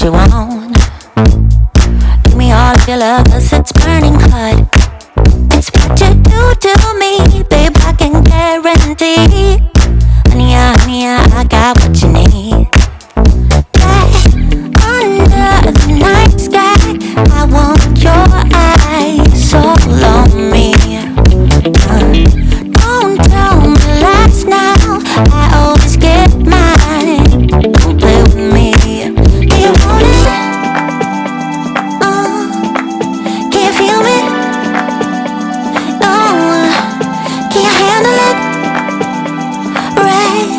you want. Give me all of your love, 'cause it's burning hot. It's what you do to me, babe, I can guarantee. Honey, honey, I got what you need. Under the night sky, I want your eyes all on me. Don't tell me lies now, I always get mine. Don't play with me. Do you want it? Can you feel me? No, can you handle it? Right?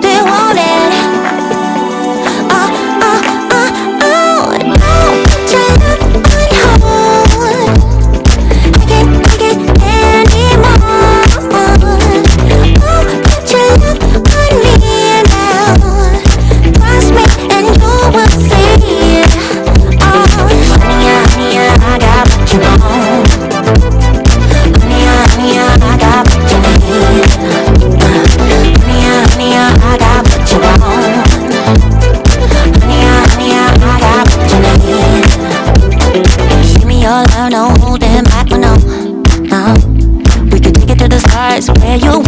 Do you want it? No holding back, no. We could take it to the stars where you